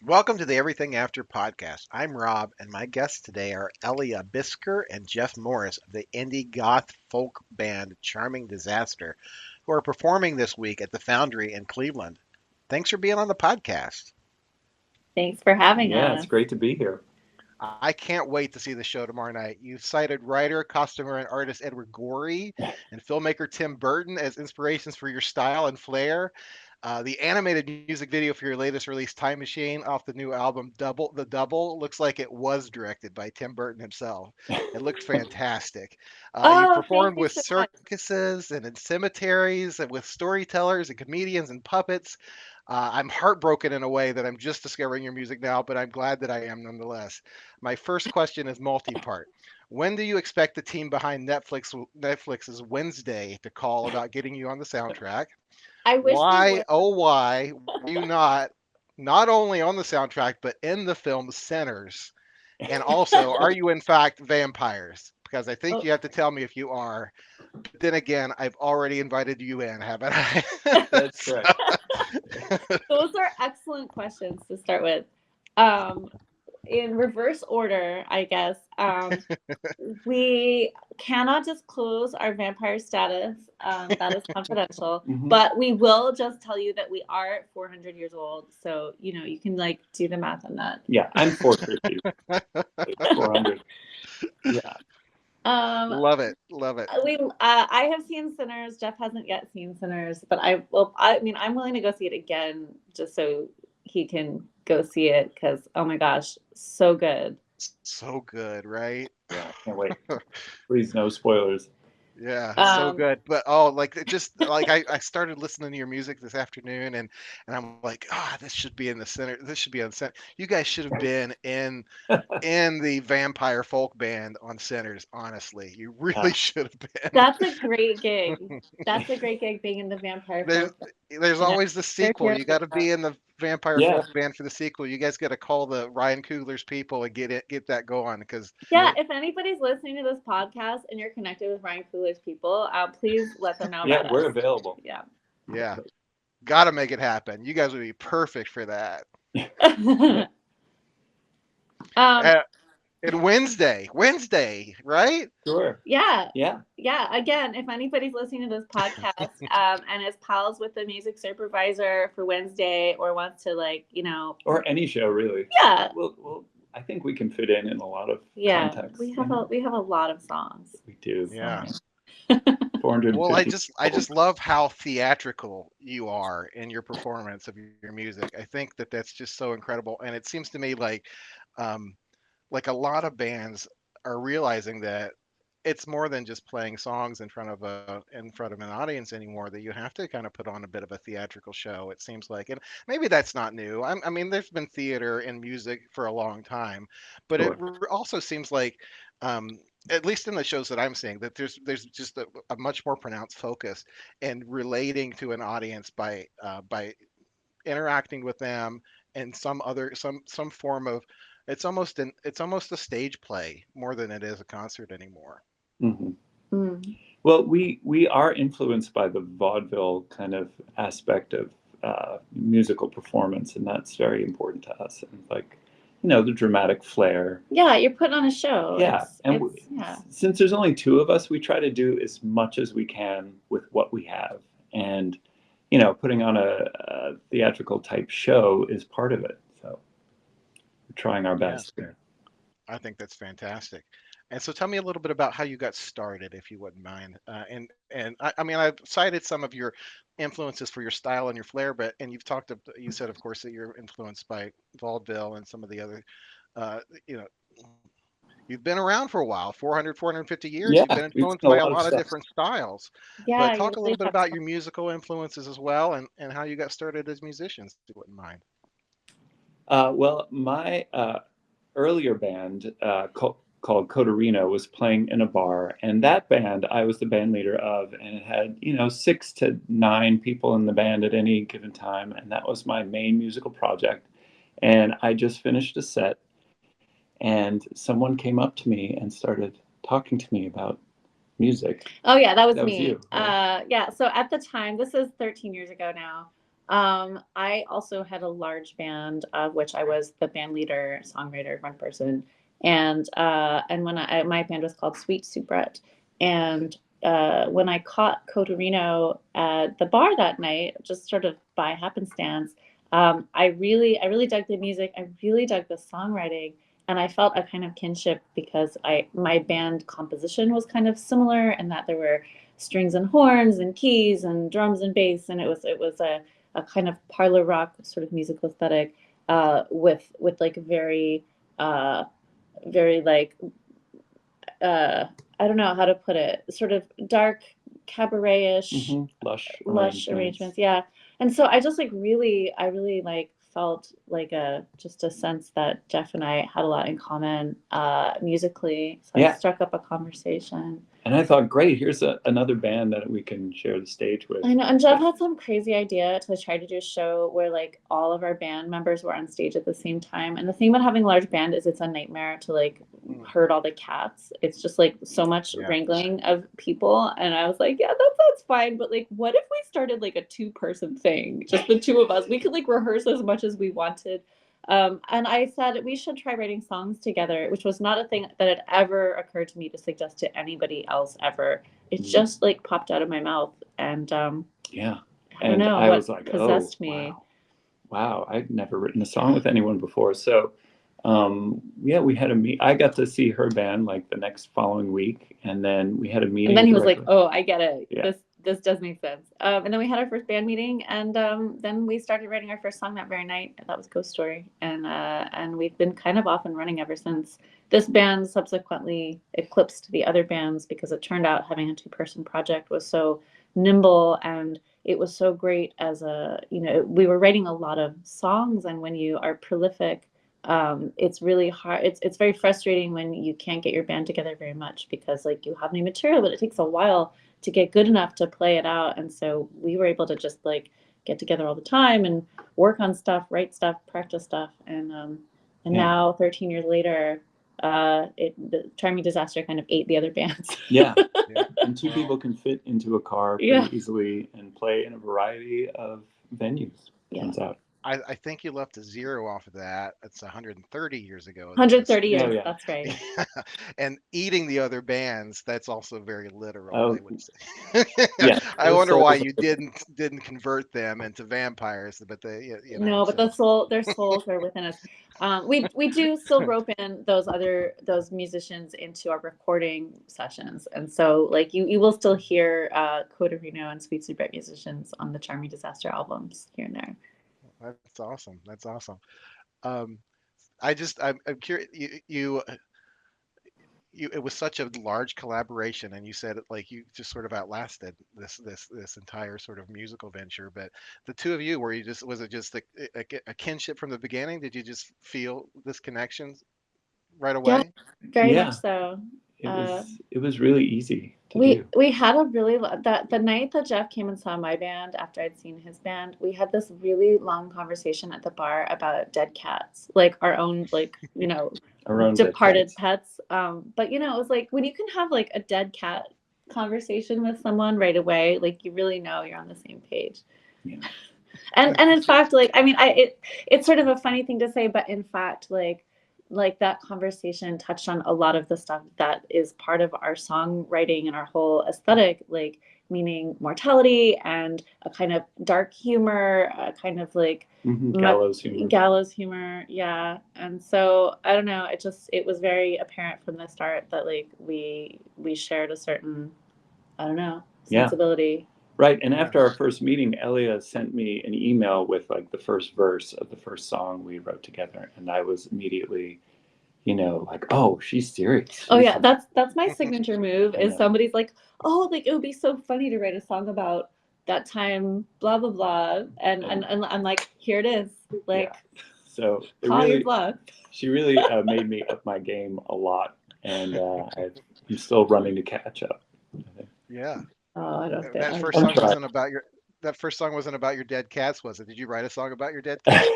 Welcome to the Everything After Podcast. I'm Rob, and my guests today are Ellia Bisker and Jeff Morris of the indie goth folk band Charming Disaster, who are performing this week at the Foundry in Cleveland. Thanks for being on the podcast. Thanks for having Yeah, it's us. great to be here. I can't wait to see the show tomorrow night. You cited writer, costumer, and artist Edward Gorey and filmmaker Tim Burton as inspirations for your style and flair. The animated music video for your latest release, Time Machine, off the new album Double, looks like it was directed by Tim Burton himself. It looks fantastic. You've Oh, thank performed you with so much. circuses and in cemeteries and with storytellers and comedians and puppets. I'm heartbroken in a way that I'm just discovering your music now, but I'm glad that I am nonetheless. My first question is multi-part. When do you expect the team behind Netflix's Wednesday to call about getting you on the soundtrack? I wish they Why, would. oh why, were you not only on the soundtrack but in the film Sinners? And also, are you in fact vampires? Because I think Oh, you have to tell me if you are. But then again, I've already invited you in, haven't I? That's So- correct. those are excellent questions to start with. Um, in reverse order, I guess. We cannot disclose our vampire status. That is confidential. Mhm. But we will just tell you that we are 400 years old. So, you can like do the math on that. Yeah, I'm 450. 400. Yeah. Um, Love it, love it. I have seen Sinners. Jeff hasn't yet seen Sinners, but I mean, I'm willing to go see it again just so he can go see it because oh my gosh, so good. So good, right? Yeah, can't wait. Please, no spoilers. Yeah, so Um, good. But oh, like it just like I started listening to your music this afternoon and I'm like, this should be in the center. This should be on center. You guys should have been in the vampire folk band on Centers, honestly. You really Yeah. should have been. that's a great gig. That's a great gig being in the vampire There's folk. there's You know, always the they're sequel. here You for got to that. be in the vampire Yeah. folk band for the sequel. You guys got to call the Ryan Coogler's people and get that going because Yeah, if anybody's listening to this podcast and you're connected with Ryan Coogler's people, please let them know Yeah, about we're us. available. Yeah. yeah, got to make it happen. You guys would be perfect for that. um, Uh, and Wednesday, right? Sure. yeah. Yeah. Yeah, again, if anybody's listening to this podcast and is pals with the music supervisor for Wednesday or wants to Or any show, really. yeah, I think we can fit in a lot of yeah, contexts. we have a lot of songs. We do. Yeah. 450. Well, I just love how theatrical you are in your performance of your music. I think that that's just so incredible, and it seems to me um, like a lot of bands are realizing that it's more than just playing songs in front of an audience anymore. That you have to kind of put on a bit of a theatrical show. It seems like, and maybe that's not new. I mean, there's been theater in music for a long time, but it Sure. also seems like um, at least in the shows that I'm seeing, that there's just a much more pronounced focus in relating to an audience by interacting with them in some form of it's almost a stage play more than it is a concert anymore. Hmm. Mm. Well, we are influenced by the vaudeville kind of aspect of musical performance, and that's very important to us. And like, the dramatic flair. Yeah, you're putting on a show. Yeah, and Yeah. since there's only two of us, we try to do as much as we can with what we have, and putting on a theatrical type show is part of it. So we're trying our Yes, best there. I think that's fantastic. And so tell me a little bit about how you got started, if you wouldn't mind. And I mean, I've cited some of your influences for your style and your flair, but you said, of course, that you're influenced by vaudeville and some of the other, uh, you know, you've been around for a while, 450 years. Yeah, You've been we've influenced done a by a lot of lot of stuff. different styles. Yeah, But you talk a really little bit have about your musical influences as well, and how you got started as musicians, if you wouldn't mind. Well, my earlier band called Cotorino was playing in a bar, and that band I was the band leader of, and it had 6 to 9 people in the band at any given time, and that was my main musical project. And I just finished a set, and someone came up to me and started talking to me about music. Oh yeah, that was That was me. you, right? Yeah. So at the time, this is 13 years ago now. I also had a large band of which I was the band leader, songwriter, front person, and when my band was called Sweet Soubrette, and when I caught Cotorino at the bar that night, just sort of by happenstance, I really dug the music. I really dug the songwriting, and I felt a kind of kinship because my band composition was kind of similar in that there were strings and horns and keys and drums and bass, and it was a kind of parlor rock sort of musical aesthetic with like uh, very like uh, I don't know how to put it, sort of dark cabaret-ish, Lush lush arrangements. Yeah. And so I really like felt like just a sense that Jeff and I had a lot in common musically. So I struck up a conversation. And I thought, great, here's another band that we can share the stage with. I know, and Jeff had some crazy idea to try to do a show where like all of our band members were on stage at the same time. And the thing about having a large band is it's a nightmare to like herd all the cats. It's just like so much wrangling of people. And I was like, yeah, that's fine. But like, what if we started like a 2-person thing? Just the two of us. We could like rehearse as much as we wanted. And I said we should try writing songs together, which was not a thing that had ever occurred to me to suggest to anybody else ever. It just like popped out of my mouth, and I don't know I what was like, possessed me. Wow, I'd never written a song with anyone before. So we had a meet. I got to see her band like the next following week, and then we had a meeting. And then he was like, "Oh, I get it. Yeah. This does make sense." And then we had our first band meeting, and then we started writing our first song that very night. That was Ghost Story, and we've been kind of off and running ever since. This band subsequently eclipsed the other bands because it turned out having a 2-person project was so nimble, and it was so great as we were writing a lot of songs, and when you are prolific, it's really hard. It's very frustrating when you can't get your band together very much because like you have new material, but it takes a while to get good enough to play it out. And so we were able to just like get together all the time and work on stuff, write stuff, practice stuff. And now 13 years later, the Charming Disaster kind of ate the other bands. And 2 people can fit into a car pretty easily and play in a variety of venues. Turns out. I think you left a 0 off of that. It's 130 years ago. 130 years, that's right. And eating the other bands, that's also very literal, Oh, I would say. I wonder why you didn't convert them into vampires, but No, but their souls are within us. We do still rope in those musicians into our recording sessions, and so like you will still hear Cotorino and Sweet Soubrette musicians on the Charming Disaster albums here and there. That's awesome. That's awesome. I'm curious. It was such a large collaboration, and you said like you just sort of outlasted this entire sort of musical venture. But the two of you, was it just a kinship from the beginning? Did you just feel this connection right away? Very much so. It was really easy to do. We had a really the night that Jeff came and saw my band after I'd seen his band, we had this really long conversation at the bar about dead cats, like our own our own departed pets. But it was like when you can have like a dead cat conversation with someone right away, like you really know you're on the same page. Yeah. And in fact, like I mean, it's sort of a funny thing to say, but in fact, like that conversation touched on a lot of the stuff that is part of our songwriting and our whole aesthetic, like meaning mortality and a kind of dark humor, a kind of like gallows humor. Yeah. And so I don't know, it was very apparent from the start that like we shared a certain, I don't know, sensibility. Right. And after our first meeting, Ellia sent me an email with like the first verse of the first song we wrote together. And I was immediately, like, oh, she's serious. Oh yeah. That's my signature move is somebody's like, oh, like it would be so funny to write a song about that time, blah, blah, blah. And I'm like, here it is. Like, so call your bluff. She really made me up my game a lot. And I'm still running to catch up. Yeah. Oh, I don't think that first song wasn't about your dead cats, was it? Did you write a song about your dead cats?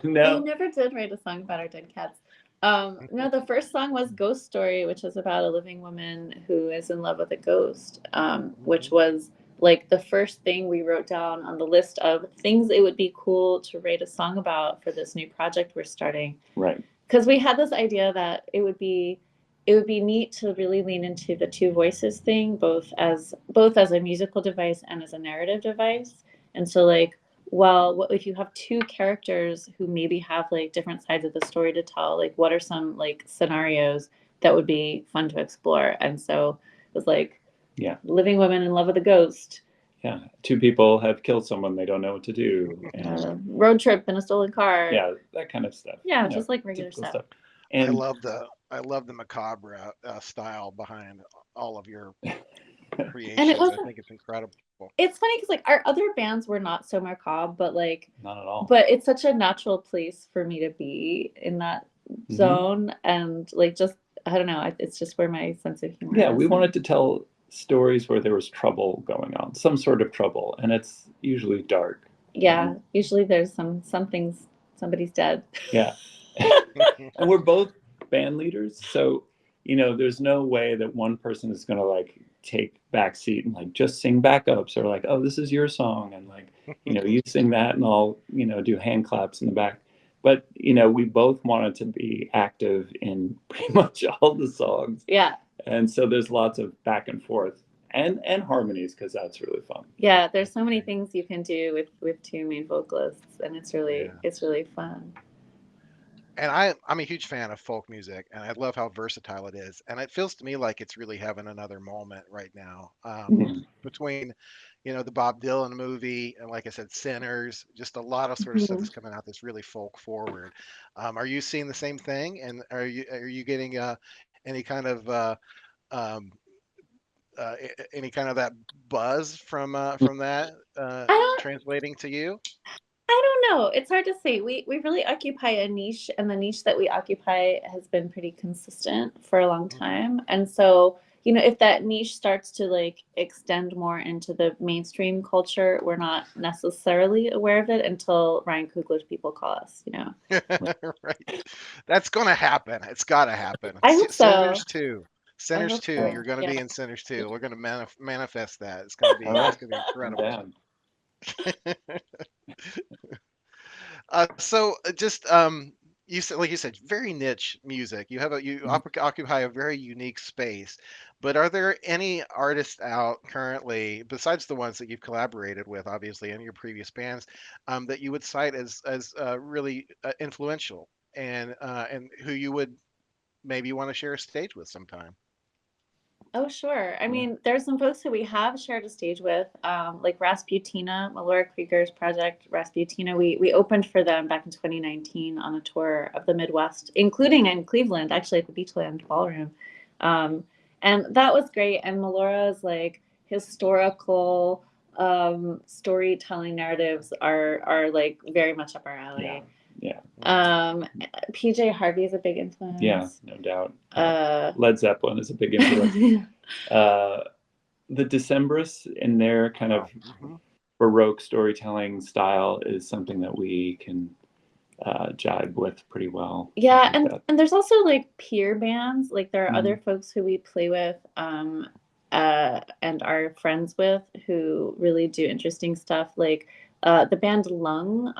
No. I never did write a song about our dead cats. No, the first song was Ghost Story, which is about a living woman who is in love with a ghost, which was like the first thing we wrote down on the list of things it would be cool to write a song about for this new project we're starting. Right. Because we had this idea that it would be neat to really lean into the two voices thing, both as a musical device and as a narrative device. And so like, well, what if you have two characters who maybe have like different sides of the story to tell? Like, what are some like scenarios that would be fun to explore? And so it was like, living women in love with a ghost. Yeah, two people have killed someone, they don't know what to do. And road trip in a stolen car. Yeah, that kind of stuff. Yeah, just like regular stuff. And I love the macabre style behind all of your creations. And I think it's incredible. It's funny because like our other bands were not so macabre, but like not at all. But it's such a natural place for me to be in that zone, and like just I don't know, it's just where my sense of humor. Yeah, we wanted to tell stories where there was trouble going on, some sort of trouble, and it's usually dark. Yeah, usually there's something's somebody's dead. Yeah. And we're both band leaders, so there's no way that one person is going to like take back seat and like just sing backups, or like, oh, this is your song, and like you sing that and I'll do hand claps in the back. But we both wanted to be active in pretty much all the songs. Yeah. And so there's lots of back and forth and harmonies, because that's really fun. Yeah, there's so many things you can do with two main vocalists, and it's really fun. And I'm a huge fan of folk music, and I love how versatile it is. And it feels to me like it's really having another moment right now, between, the Bob Dylan movie and, like I said, Sinners. Just a lot of sort of stuff that's coming out that's really folk forward. Are you seeing the same thing? And are you getting any kind of any kind of that buzz from that translating to you? I don't know. It's hard to say. We really occupy a niche, and the niche that we occupy has been pretty consistent for a long time. And so, if that niche starts to like extend more into the mainstream culture, we're not necessarily aware of it until Ryan Coogler's people call us, Right. That's going to happen. It's got to happen. I hope so. Sinners 2. Sinners 2. So. You're going to be in Sinners 2. We're going to manifest that. It's going to be incredible. So just you said, like you said, very niche music. You occupy a very unique space. But are there any artists out currently, besides the ones that you've collaborated with, obviously, in your previous bands, that you would cite as really influential, and who you would maybe want to share a stage with sometime? Oh, sure. I mean, there's some folks who we have shared a stage with, like Rasputina, Laura Krieger's project, Rasputina. We opened for them back in 2019 on a tour of the Midwest, including in Cleveland, actually at the Beachland Ballroom. And that was great. And Melora's like historical storytelling narratives are like very much up our alley. Yeah. PJ Harvey is a big influence. Yeah, no doubt. Led Zeppelin is a big influence. The Decemberists in their kind of Baroque storytelling style is something that we can jibe with pretty well. Yeah, and there's also like peer bands. Like there are other folks who we play with and are friends with who really do interesting stuff. Like the band Lung,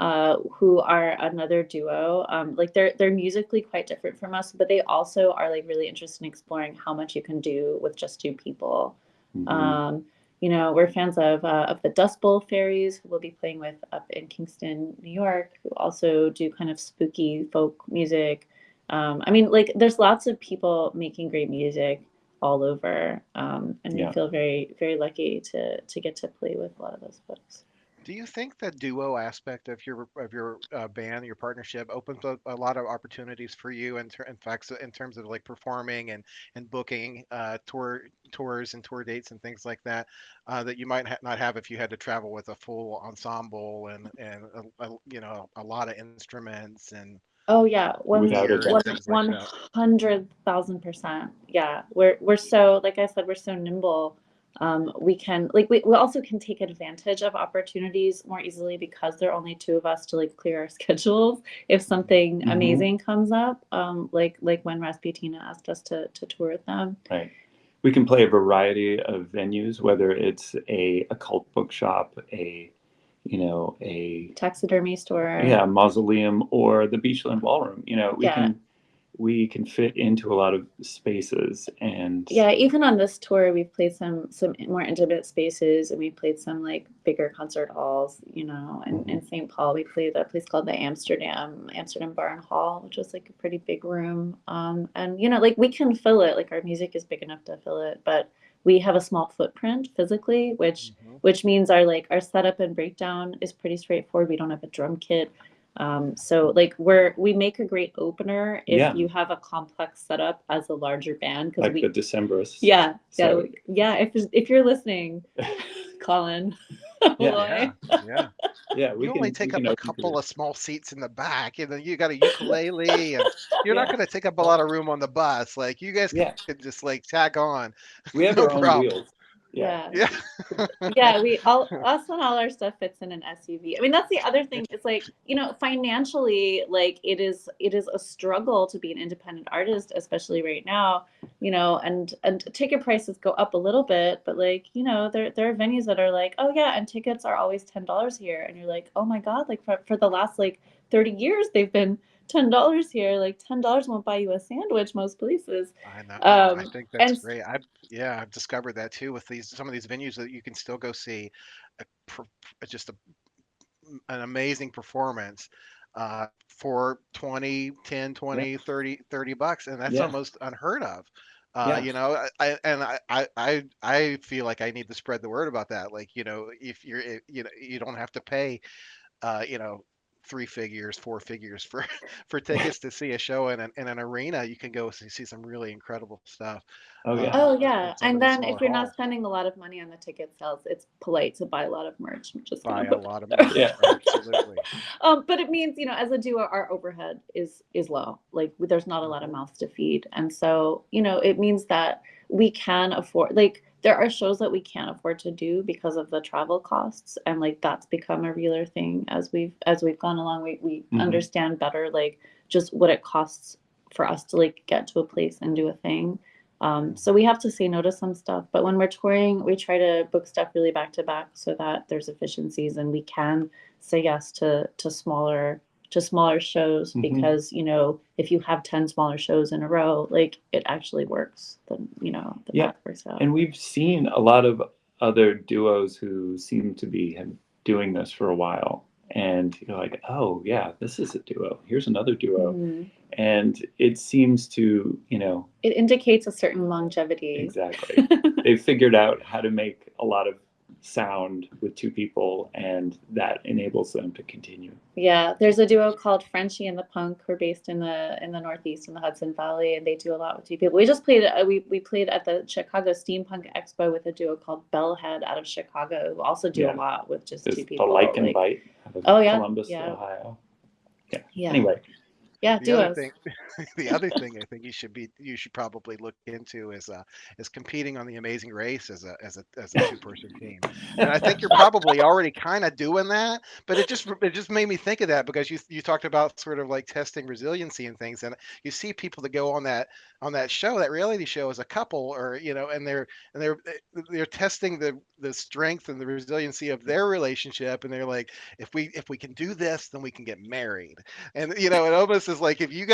who are another duo, like they're musically quite different from us, but they also are like really interested in exploring how much you can do with just two people. We're fans of the Dust Bowl Fairies, who we'll be playing with up in Kingston, New York, who also do kind of spooky folk music. I mean, like there's lots of people making great music all over, and we feel very, very lucky to get to play with a lot of those folks. Do you think the duo aspect of your band, your partnership, opens up a lot of opportunities for you, in fact, in terms of like performing and booking tours and tour dates and things like that, that you might not have if you had to travel with a full ensemble and a lot of instruments and. Oh yeah, 100,000%. Yeah, we're so, like I said, we're so nimble. We can we also can take advantage of opportunities more easily because there are only two of us to like clear our schedules if something amazing comes up, like when Rasputina asked us to tour with them. Right. we can play a variety of venues, whether it's a occult bookshop, a Taxidermy store. yeah, mausoleum, or the Beachland Ballroom. Yeah. We can fit into a lot of spaces, and Yeah, even on this tour, we've played some more intimate spaces, and we played some like bigger concert halls. And in St. Paul, we played a place called the Amsterdam Bar and Hall, which was like a pretty big room. And like we can fill it. Like our music is big enough to fill it, but we have a small footprint physically, Mhm. which means our setup and breakdown is pretty straightforward. We don't have a drum kit. So like we make a great opener if Yeah. you have a complex setup as a larger band, because like the Decemberists. yeah So- if you're listening, Colin, Yeah, yeah. Yeah, You only take up a open couple for- of small seats in the back, and then you got a ukulele, and you're not Yeah. going to take up a lot of room on the bus. Like you guys Yeah. could just like tag on, We have no our own problem. wheels. Yeah. Yeah, Yeah, us and all our stuff fits in an SUV. I mean, that's the other thing. It's like, financially, like it is a struggle to be an independent artist, especially right now, and ticket prices go up a little bit, but like, there are venues that are like, oh yeah, and tickets are always $10 here. And you're like, oh my God, like for the last like 30 years they've been $10 here. Like $10 won't buy you a sandwich most places. I know. I think that's And great. I've discovered that too with some of these venues that you can still go see a, just an amazing performance for 20, 10, Yeah. 20, 30 bucks, and that's Yeah. almost unheard of. Yeah. I feel like I need to spread the word about that. Like, if you don't have to pay, you know, three figures, four figures for for tickets to see a show in an arena. You can go see some really incredible stuff. Oh yeah. oh In yeah, some and of these then smaller if you're not halls. spending a lot of money on the ticket sales, it's polite to buy a lot of merch. I'm just gonna Buy a put lot of that there. merch. Yeah. Absolutely. But it means, as a duo, our overhead is low. Like there's not a lot of Mhm. mouths to feed, and so it means that we can afford. Like there are shows that we can't afford to do because of the travel costs, and like that's become a realer thing as we've gone along. We Mhm. understand better like just what it costs for us to like get to a place and do a thing. So we have to say no to some stuff, but when we're touring, we try to book stuff really back to back so that there's efficiencies and we can say yes to smaller shows, Mhm. because if you have 10 smaller shows in a row, like it actually works. The Yeah. math works out. And we've seen a lot of other duos who seem to be doing this for a while. And you're like, oh, yeah, this is a duo. Here's another duo. Mhm. And it seems to, It indicates a certain longevity. exactly. They've figured out how to make a lot of sound with two people, and that enables them to continue. Yeah, there's a duo called Frenchie and the Punk, who are based in the Northeast in the Hudson Valley, and they do a lot with two people. We just played we played at the Chicago Steampunk Expo with a duo called Bellhead out of Chicago, who also do Yeah. a lot with just There's two the people. Like and like, Bite out of oh yeah, Columbus, yeah, Ohio. Yeah. yeah, Anyway, yeah, The other duos. thing, the other thing I think you should probably look into is competing on the Amazing Race as a two-person team. And I think you're probably already kind of doing that, but it just made me think of that because you talked about sort of like testing resiliency and things, and you see people that go on that show, that reality show, as a couple, or and they're testing the strength and the resiliency of their relationship, and they're like, if we can do this, then we can get married. And it almost is like if you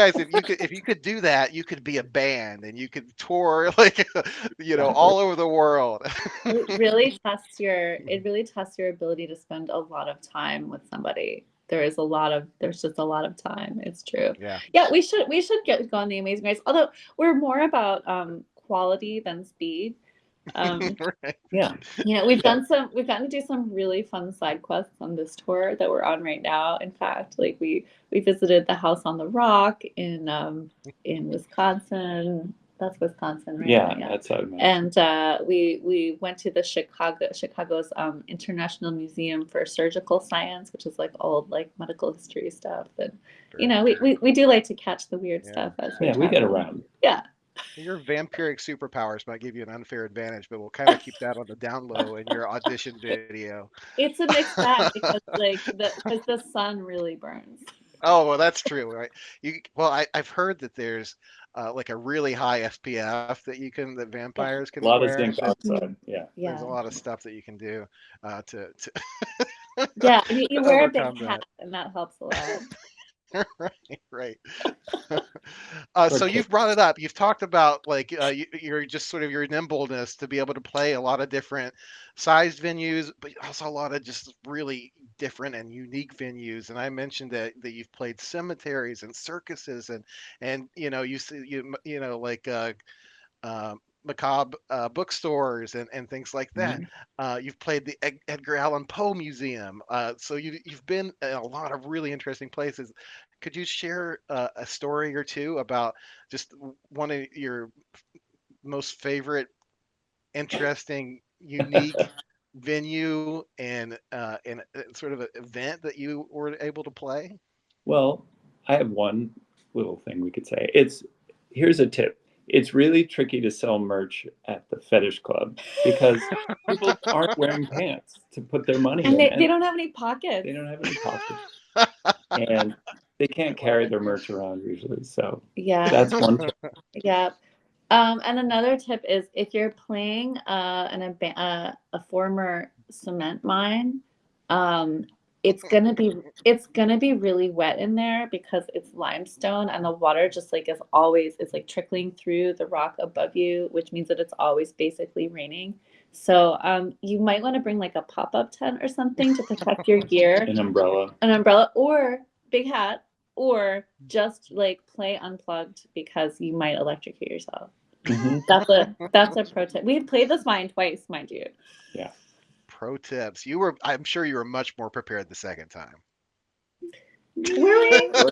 could do that, you could be a band and you could tour like exactly. all over the world. It really tests your ability to spend a lot of time with somebody. There's just a lot of time. It's true. Yeah. Yeah, we should go on the Amazing Race. Although we're more about quality than speed. Um, Right. Yeah. we've gotten to do some really fun side quests on this tour that we're on right now. In fact, like we visited the House on the Rock in Wisconsin. That's Wisconsin, right? Yeah, that's how I imagine. And we went to the Chicago's International Museum for Surgical Science, which is like old like medical history stuff. And Very cool. we do like to catch the weird Yeah. stuff as we Yeah, we get travel. around. Yeah. Your vampiric superpowers might give you an unfair advantage, but we'll kind of keep that on the down low in your audition video. It's a mixed bag because the sun really burns. Oh, well, that's true, right? I've heard that there's like a really high SPF that Yeah. vampires A can lot of wear. zinc oxide. Yeah. There's a Yeah. lot of stuff that you can do to Yeah. And you to wear a big overcome hat that. and that helps a lot. Right, right. For So kids. you've brought it up. You've talked about like you're just sort of your nimbleness to be able to play a lot of different sized venues, but also a lot of just really different and unique venues. And I mentioned that you've played cemeteries and circuses and like macabre bookstores and things like that. Mhm. You've played the Edgar Allan Poe Museum. So you've been in a lot of really interesting places. Could you share a story or two about just one of your most favorite, interesting, unique venue and sort of an event that you were able to play? Well, I have one little thing we could say. Here's a tip. It's really tricky to sell merch at the fetish club because people aren't wearing pants to put their money And in, they and don't have any they pockets. don't have any pockets, and they can't I love carry it. their merch around usually. So Yeah. that's one tip. Yeah. And another tip is if you're playing a former cement mine, um, it's gonna be really wet in there because it's limestone and the water just like is always it's like trickling through the rock above you, which means that it's always basically raining. So you might want to bring like a pop-up tent or something to protect your gear, An umbrella. an umbrella or big hat, or just like play unplugged because you might electrocute yourself. Hmm. That's a pro tip. We played this mine twice, mind you. Yeah. Pro tips. I'm sure you were much more prepared the second time. Were we? Were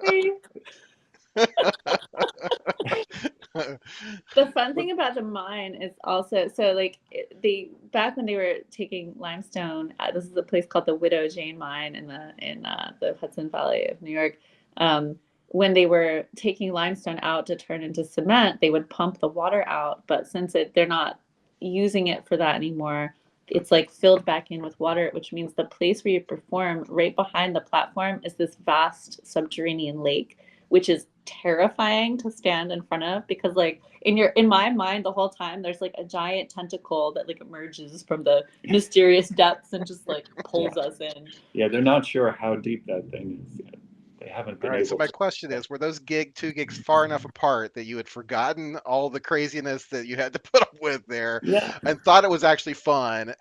we? The fun thing about the mine is also so like they back when they were taking limestone. This is a place called the Widow Jane Mine in the Hudson Valley of New York. Um, when they were taking limestone out to turn into cement, they would pump the water out. But since they're not using it for that anymore, it's like filled back in with water, which means the place where you perform right behind the platform is this vast subterranean lake, which is terrifying to stand in front of because like in my mind the whole time there's like a giant tentacle that like emerges from the mysterious depths and just like Yeah. pulls us in. Yeah. They're not sure how deep that thing is yet. They haven't All been right, so able my to. question is, were those two gigs far enough apart that you had forgotten all the craziness that you had to put up with there Yeah. and thought it was actually fun,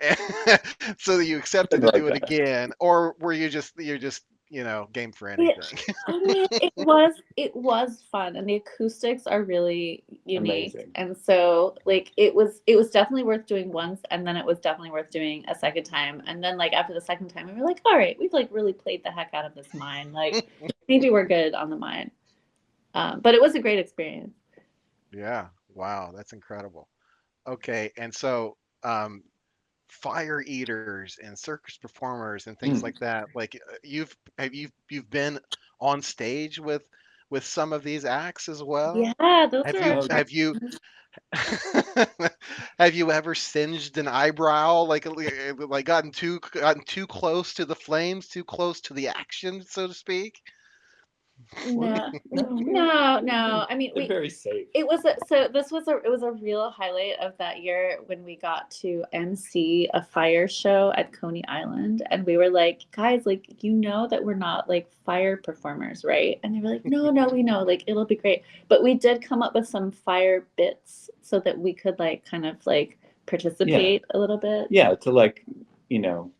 so that you accepted Something to like do it that. again, or were you're just, game for It, anything? I mean, it was fun, and the acoustics are really unique, Amazing. and so like it was definitely worth doing once, and then it was definitely worth doing a second time, and then like after the second time, we were like, all right, we've like really played the heck out of this mine, like maybe we're good on the mine, but it was a great experience. Yeah. Wow, that's incredible. Okay, and so fire eaters and circus performers and things Mm. like that. Like you've been on stage with some of these acts as well. Yeah, those Have are you our Oh, have you friends. have you ever singed an eyebrow like gotten too close to the flames, too close to the action, so to speak? No, no. no. I mean, They're very safe. it was so it was a real highlight of that year when we got to MC a fire show at Coney Island, and we were like, guys, like that we're not like fire performers, right? And they were like, no, no, we know, like it'll be great. But we did come up with some fire bits so that we could like kind of like Yeah. participate a little bit. Yeah. To like,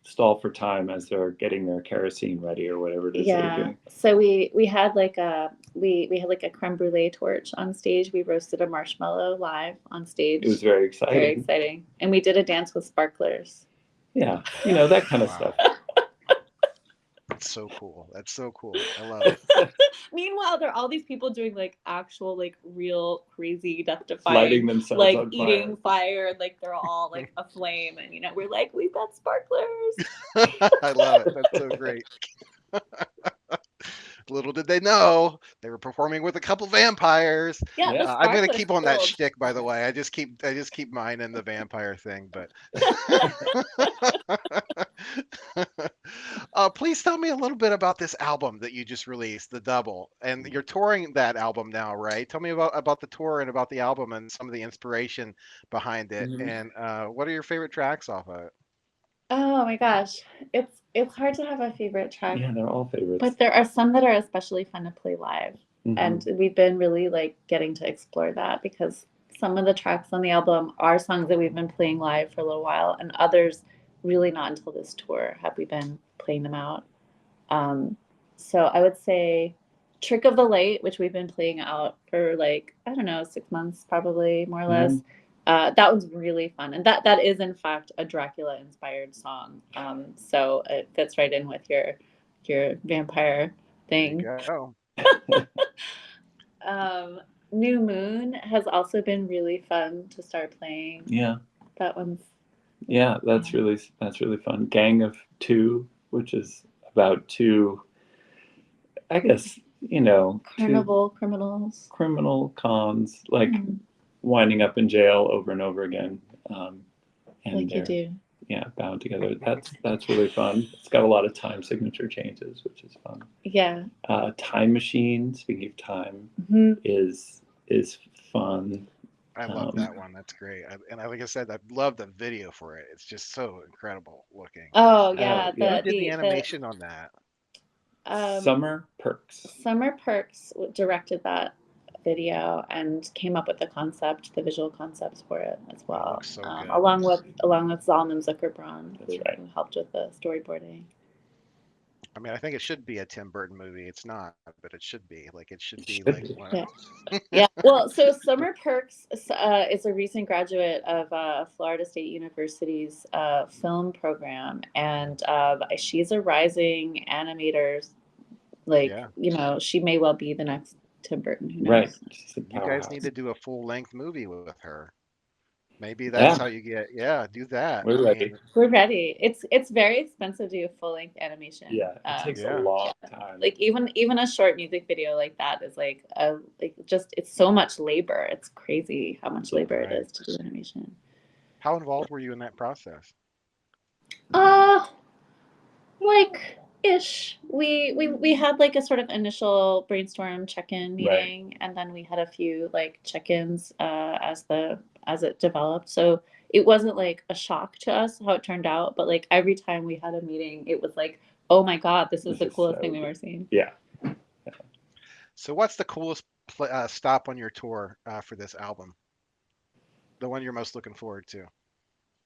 stall for time as they're getting their kerosene ready or whatever it is they're Yeah. doing. So we had like a creme brulee torch on stage. We roasted a marshmallow live on It was stage. very Very exciting. exciting. And we did a dance with sparklers. Yeah. That kind of stuff. Wow, that's so cool. That's so cool. I love it. Meanwhile, there are all these people doing like actual, like real crazy death Lighting defying, themselves like on fire. eating fire, and like they're all like aflame. And we're like, we've got sparklers. I love it. That's so great. little did they know they were performing with a couple vampires. Yeah, Yeah. the I'm spark gonna was keep on that filled. shtick, by the way. I just keep mine in the vampire thing, but please tell me a little bit about this album that you just released, the double, and you're touring that album now, right? Tell me about the tour and about the album and some of the inspiration behind it, Mhm. and what are your favorite tracks off of it? Oh my gosh, it's hard to have a favorite track, Yeah, they're all favorites. but there are some that are especially fun to play live, and Mhm. we've been really like getting to explore that because some of the tracks on the album are songs that we've been playing live for a little while, and others really not until this tour have we been playing them out. Um, so I would say Trick of the Light, which we've been playing out for like, I don't know, 6 months probably, more or less. Mhm. That was really fun. And that is in fact a Dracula inspired song. So it fits right in with your vampire There you thing. go. Um, New Moon has also been really fun to start playing. Yeah. That one's Yeah, that's Yeah. really fun. Gang of Two, which is about two, I guess, two Carnival Criminals. criminal cons, like Mhm. winding up in jail over and over again, and Like you they're do. bound together. That's really fun. It's got a lot of time signature changes, which is fun. Yeah. Time Machine, speaking of time, Mhm. is fun. I love that one. That's great. Like I said, I love the video for it. It's just so incredible looking. Oh yeah, yeah. Who did the animation on that? Summer Perks. Summer Perks directed that video and came up with the concept, the visual concepts for it as well. Looks so good. Along with Zalman Zuckerbrand, That's right. who helped with the storyboarding. I mean, I think it should be a Tim Burton movie. It's not, but it should be. Like it should be Should like be. one. Yeah. Yeah. Well, so Summer Perks is a recent graduate of Florida State University's film program, and she's a rising animator. Like, Yeah. she may well be the next Tim Burton. Who knows? Right. She's a You guys powerhouse. need to do a full length movie with her. Maybe that's Yeah. how you get. Yeah, do that. We're I ready. mean, We're ready. It's very expensive to do full length animation. Yeah, it takes a Yeah. long time. Like even a short music video like that is like it's so much labor. It's crazy how much labor it Right. is to do animation. How involved were you in that process? Like ish. We had like a sort of initial brainstorm check-in meeting, and then we had a few like check-ins as it developed. So it wasn't like a shock to us how it turned out, but like every time we had a meeting, it was like, oh my God, this is the coolest thing we've ever seen. Yeah. So, what's the coolest stop on your tour for this album? The one you're most looking forward to?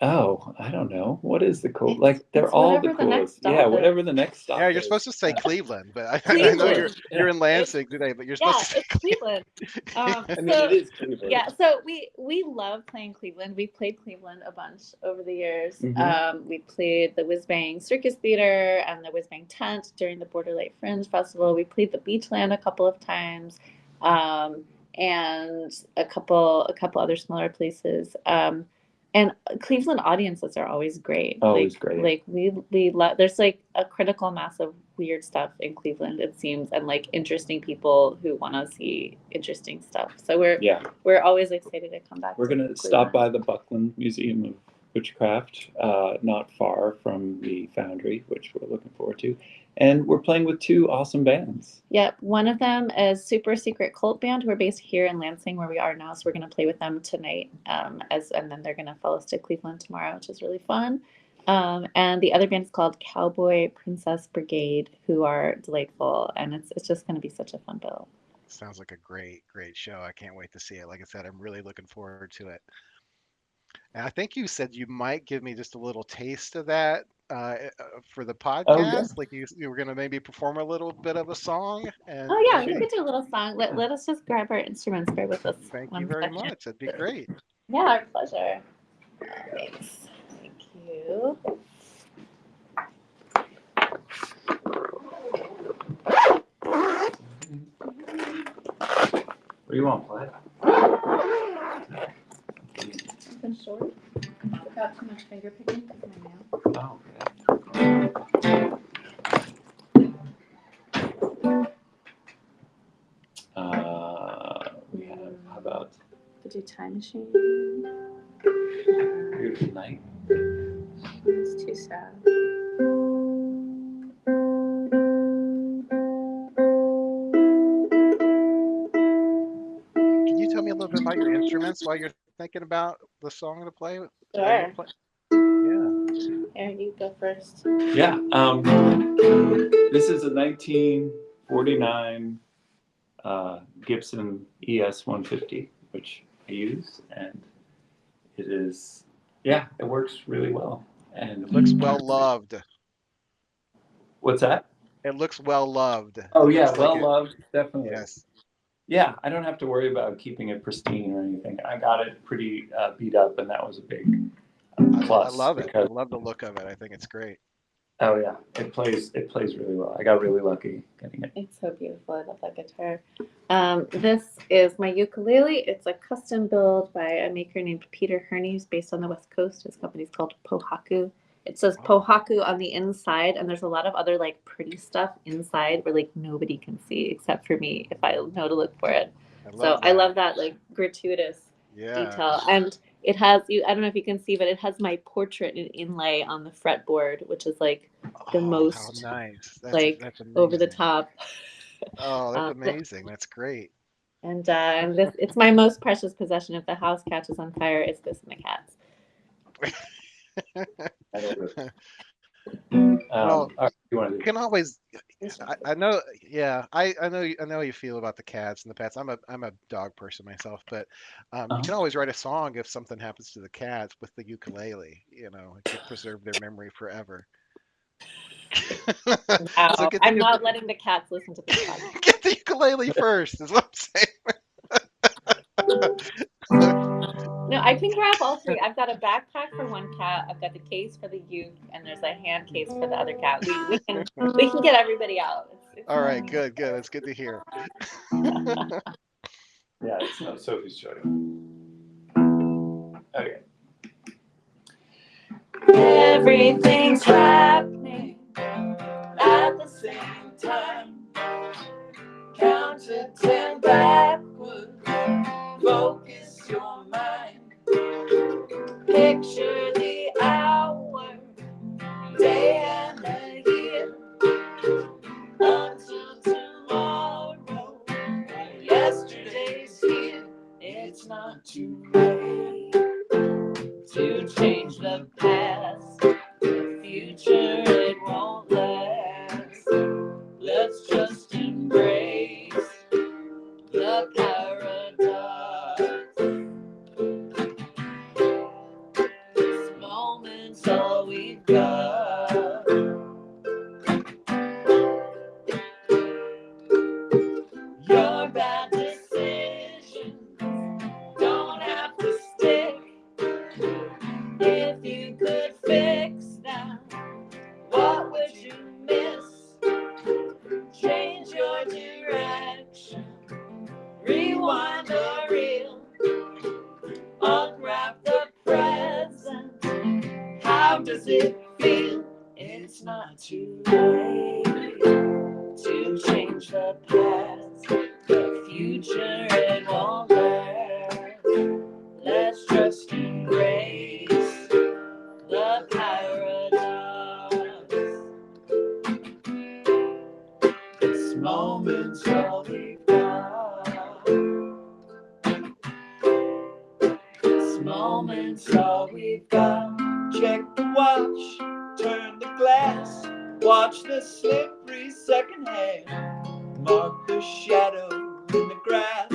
Oh, I don't know. What is the cool? Like they're it's all the whatever the next coolest. stop Yeah, is. whatever the next stop Yeah, you're is. supposed to say Cleveland, but I know Cleveland. you're in Lansing today, but you're supposed to say it's Cleveland. I mean, it is Cleveland. Yeah, so we love playing Cleveland. We've played Cleveland a bunch over the years. Mhm. We played the Whiz Bang Circus Theater and the Whiz Bang Tent during the Border Light Fringe Festival. We played the Beachland a couple of times, and a couple other smaller places. And Cleveland audiences are always great. Always great. Like we there's like a critical mass of weird stuff in Cleveland, it seems, and like interesting people who want to see interesting stuff. So we're always excited to come back. We're gonna stop by the Buckland Museum of Witchcraft, not far from the Foundry, which we're looking forward to. And we're playing with two awesome bands. Yep. One of them is Super Secret Cult Band. We're based here in Lansing, where we are now. So we're going to play with them tonight. And then they're going to follow us to Cleveland tomorrow, which is really fun. And the other band is called Cowboy Princess Brigade, who are delightful. And it's just going to be such a fun bill. Sounds like a great show. I can't wait to see it. Like I said, I'm really looking forward to it. And I think you said you might give me just a little taste of that for the podcast. Oh, yeah. Like you were going to maybe perform a little bit of a song. And Oh, yeah, we could do a little song. Let us just grab our instruments. Bear with us. Thank you very much. That'd be great. Yeah, our pleasure. Thanks. Thank you. What do you want, play? Something short. Without too much finger picking because my nail. Oh, okay. How about Could do Time Machine. Beautiful Night? It's too sad. Can you tell me a little bit about your instruments while you're thinking about the song to play? While you're Sure. Yeah. Here, you go first. Yeah. This is a 1949 Gibson ES 150, which I use, and it is, yeah, it works really well. And It looks well loved. what's that? It looks well loved. Oh It yeah, looks like well it. loved, definitely. Yes. Yeah, I don't have to worry about keeping it pristine or anything. I got it pretty beat up, and that was a big I plus love it. I because love the look of it. I think it's great. oh yeah, it plays really well. I got really lucky getting it. It's so beautiful. I love that guitar. This is my ukulele. It's a custom build by a maker named Peter Herney, who's based on the West Coast. His company's called Pohaku. It says Pohaku on the inside, and there's a lot of other like pretty stuff inside where like nobody can see except for me if I know to look for it. I love that like gratuitous detail. And it has I don't know if you can see, but it has my portrait and inlay on the fretboard, which is like the most how nice. That's over the amazing. top. Oh, that's amazing. That's great. And it's my most precious possession. If the house catches on fire, it's this and the cats. I love it. Well, you want to you do? can always. I know. Yeah, I know. I know how you feel about the cats and the pets. I'm a dog person myself, but you can always write a song if something happens to the cats with the ukulele. You know, it could preserve their memory forever. Wow. So I'm not letting the cats listen to this podcast. get the ukulele first. Is what I'm saying. No, I can grab all three. I've got a backpack for one cat. I've got the case for the uke, and there's a hand case for the other cat. We can get everybody out. It's All right, good. That's good to hear. Yeah, it's not Sophie's choice. Okay. Everything's happening at the same time. Count to 10 backwards. Focus your mind. Picture the hour, day and the year. Until tomorrow, yesterday's here. It's not too late to change the past. The future, it won't last. Let's just embrace the paradox. This moment's all we've got. Your bad decisions don't have to stick. If you could fix them, what would you miss? Change your direction, rewind the reel, unwrap the present. How does it feel? It's not too late to change the past. The future, it won't last. Let's just embrace the paradox. This moment's all we've got. This moment's all we've got. Check the watch, turn the glass, watch the slippery second hand. Mark the shadow in the grass,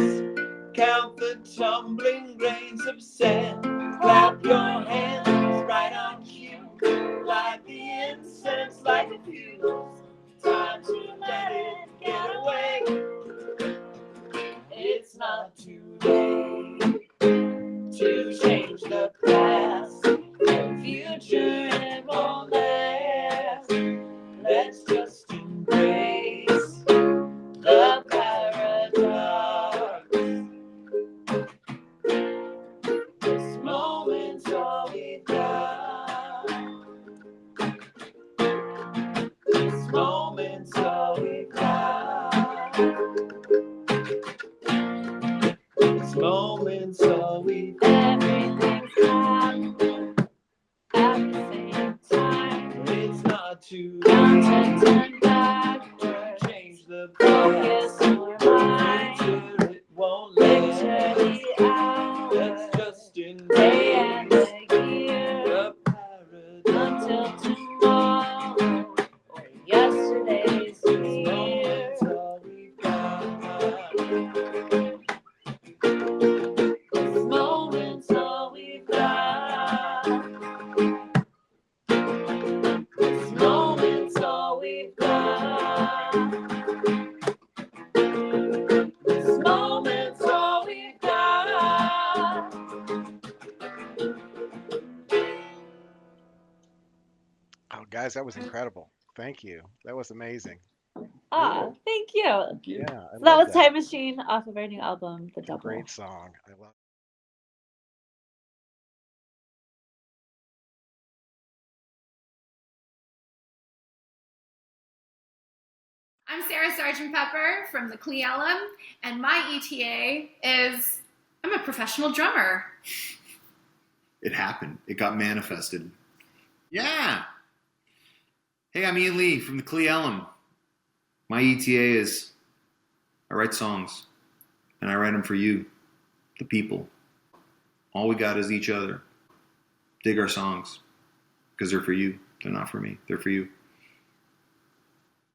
count the tumbling grains of sand. Clap your hands right on cue, light the incense like a fuse. Time to let it get away. It's not too late to change the past. The future, it won't last. Let's just embrace the paradox. This moment's all we've got. This moment's all we've got. This moment we've Everything's happening at the same time. It's not too Don't late turn to backwards. change the Focus past. your mind. Future, it won't Picture last. the hours, That's just in day and days. the year, The paradise. until tomorrow or yesterday's This here. moment's all we've got. This moment's all we've got. This moment's all we've got. This moment's all we've got. Oh, guys, that was incredible. Thank you. That was amazing. Ah, thank you. Yeah, I So that love was Time Machine off of our new album, The It's a Double. great song. I love. I'm Sarah Sargent Pepper from the Cleellum, and my ETA is I'm a professional drummer. It happened. It got manifested. Yeah. Hey, I'm Ian Lee from the Cleellum. My ETA is I write songs, and I write them for you, the people. All we got is each other. Dig our songs, because they're for you. They're not for me. They're for you.